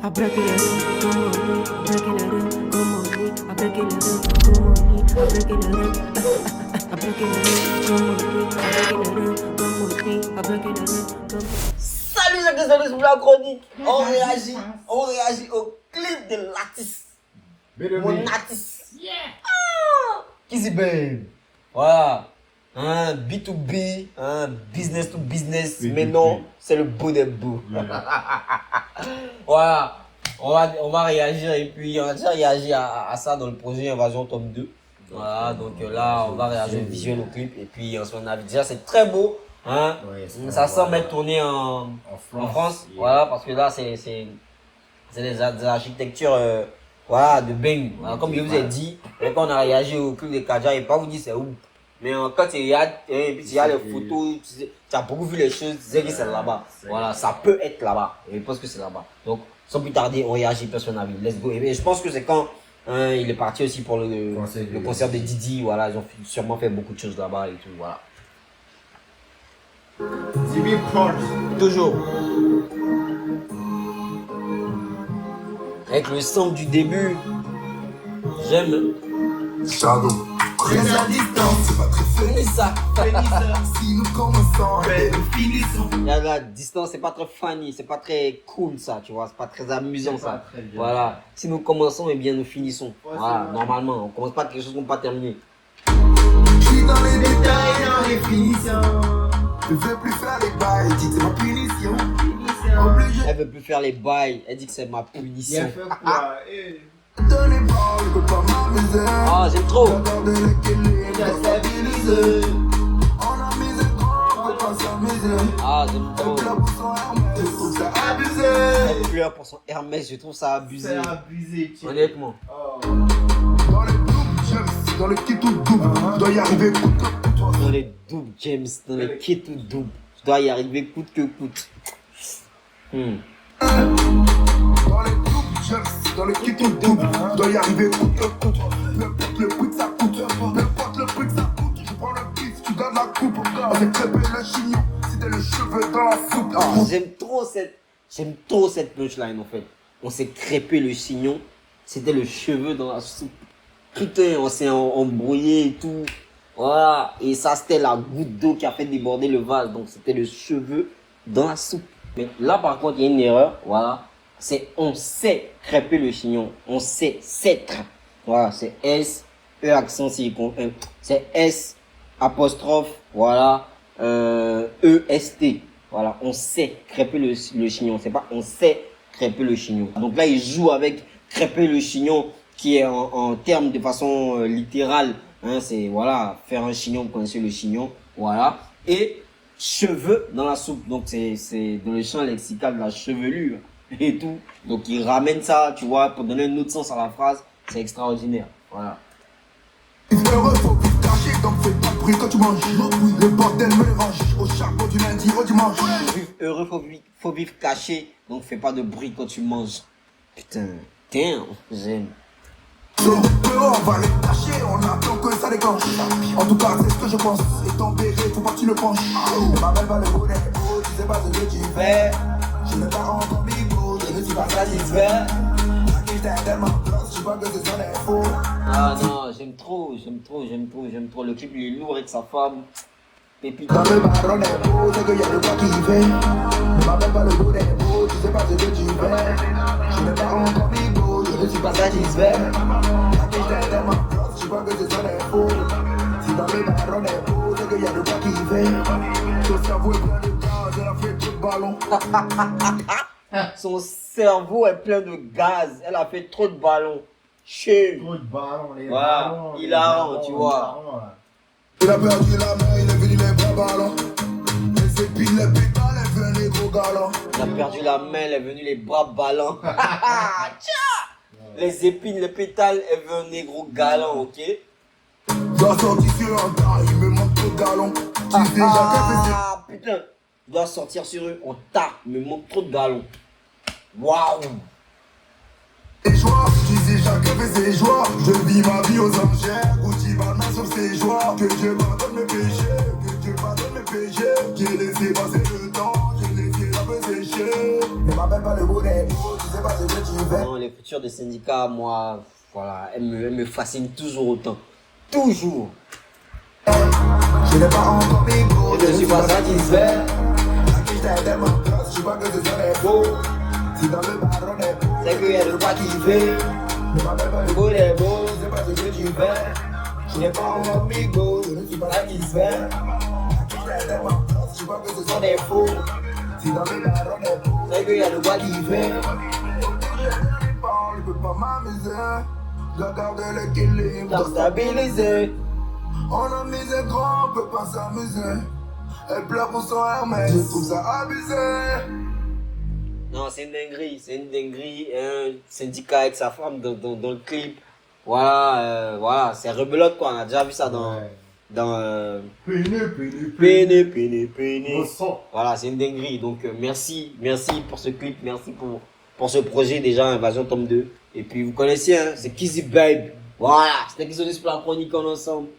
Salut les amis, c'est la chronique. On réagit au clip de Lattice. Mon Lattice. Kizzy Babe. Voilà. B2B, business to business. Mais non, c'est le bout des bouts. Voilà. On va réagir et puis on a déjà réagi à ça dans le projet Invasion tome 2. Voilà, donc là on va réagir au visuel au clip et puis on son avis. Déjà c'est très beau. Ça semble être tourné en France. Voilà, parce que là c'est des architectures voilà, de Bang. Voilà, comme je vous ai dit, quand on a réagi au clip de Kaja, il ne pas vous dire c'est où. Mais quand tu regardes et puis tu regardes les photos, tu as beaucoup vu les choses, tu sais que c'est là-bas. Voilà, ça peut être là-bas. Et je pense que c'est là-bas. Donc sans plus tarder, on réagit à son avis. Let's go. Et je pense que c'est quand il est parti aussi pour le concert de Didi. Voilà, ils ont sûrement fait beaucoup de choses là-bas et tout. Voilà. Toujours. Avec le son du début. J'aime. Shadow. Reste à distance, c'est pas très funny ça. Si nous commençons, nous finissons. La distance, c'est pas très funny, c'est pas très cool ça, tu vois, c'est pas très amusant ça. Voilà, si nous commençons, eh bien nous finissons. Voilà, normalement, on commence pas quelque chose qu'on pas terminé. Je suis dans les détails, dans les finitions. Je veux plus faire les bails, dit c'est ma punition. Elle veut plus faire les bails, elle dit que c'est ma punition. Dans les bars, je peux pas m'amuser. Ah, j'aime trop. J'adore de l'équilibre, stabiliser. On a mis un grand, on peut pas s'amuser. Ah, j'aime trop. Elle pleure pour son Hermès, je trouve ça abusé. Elle pleure pour son Hermès, je trouve ça abusé. C'est abusé, tu honnêtement. Dans les doubles James, dans les kits tout double, je dois y arriver coûte que coûte. Dans les doubles James, dans les kits ou doubles, je dois y arriver coûte que coûte. Dans les doubles James, dans les kits tout double, je dois y arriver coûte que coûte. Peu importe le prix que ça coûte, peu importe le prix que ça coûte. Je prends le pif, tu donnes la coupe. On fait crêper le chignon, c'était le cheveu dans la soupe. J'aime trop cette punchline en fait. On s'est crêpé le chignon, c'était le cheveu dans la soupe. Putain, on s'est embrouillé et tout. Voilà, et ça c'était la goutte d'eau qui a fait déborder le vase. Donc c'était le cheveu dans la soupe. Mais là par contre, il y a une erreur, voilà. C'est on sait crêper le chignon, on sait s'être. Voilà, c'est S, E accent silicon, c'est S apostrophe, voilà, EST. Voilà, on sait crêper le chignon, c'est pas on sait crêper le chignon. Donc là, il joue avec crêper le chignon qui est en termes de façon littérale. Hein, c'est voilà, faire un chignon, vous connaissez le chignon, voilà. Et cheveux dans la soupe, donc c'est dans le champ lexical de la chevelure et tout. Donc il ramène ça, tu vois, pour donner un autre sens à la phrase. C'est extraordinaire, voilà. Heureux, faut vivre caché, donc fais pas de bruit quand tu manges. Le bordel me dérange, au charbon du lundi au dimanche. Heureux, faut vivre caché, donc fais pas de bruit quand tu manges. Putain, j'aime. Dehors, on va les cacher, on attend que ça déclenche. En tout cas, c'est ce que je pense. Et ton bébé, faut pas que tu le penches. Ma belle va le bonnet, oh, tu sais pas ce que tu fais. Je ne pas encore bigo, je ne suis pas satisfait. Ah non, j'aime trop. Le clip il est lourd avec sa femme. Pépite. Dans le baron est beau, c'est qu'il y a de quoi qui fait. Ma belle va le bonnet, oh, tu sais pas ce que tu fais. Je ne pas encore bigo, je ne suis pas satisfait. Je vois que c'est son info. Si dans le baron est beau, c'est qu'il y a de quoi qui fait. Ton cerveau est plein de gaz, elle a fait trop de ballons. Son cerveau est plein de gaz. Elle a fait trop de ballons. Chez. Trop de ballons, les voilà. ballons. Hilarant, tu vois. Il a perdu la main, il est venu les bras ballons. Les épines, les pétales, elle veut les gros galons. Il a perdu la main, elle est venue les bras ballants. Les épines, les pétales, elle veut un négro galant, ok? Dois sortir sur un tas, il me manque trop de galons. Putain, je dois sortir sur eux en tas, il me manque trop de galons. Waouh! Les joies, tu sais chacun fait ses joies. Je vis ma vie aux enchères, Gucci Balmain sur ses joies. Que Dieu pardonne mes péchés, que Dieu pardonne mes péchés. J'ai laissé passer le temps, j'ai laissé la peu sécher. Et ma belle pas le bonnet, tu sais pas ce que tu fais. Non, l'écriture de Syndika, moi, voilà, elle me fascine toujours autant. Toujours. Je n'ai pas encore mis gros, Je ne suis pas satisfait. La quiche t'est tellement grosse, je vois que ce serait faux. Si dans le baron est beau, C'est qu'il y a de quoi kiffer. ne m'appelle pas le Beau les beaux. je sais pas ce que tu fais. Je n'ai pas encore mis gros, je ne suis pas satisfait. La quiche t'est tellement grosse, je vois que ce serait faux. Si dans le baron est beau, C'est qu'il y a de quoi kiffer. je peux pas m'amuser. Je dois garder l'équilibre, T'as stabilisé. on a misé grand, on peut pas s'amuser. Elle pleure pour son Hermès, je trouve ça abusé. Non, c'est une dinguerie. Un syndicat avec sa femme dans le clip. Voilà, voilà, c'est rebelote quoi. On a déjà vu ça dans Péné. Au son. Voilà, c'est une dinguerie. Donc merci pour ce clip, merci pour ce projet déjà Invasion tome 2. Et puis vous connaissez, hein, c'est Kizzy Babe. Voilà, c'était Kizzy pour la chronique en ensemble.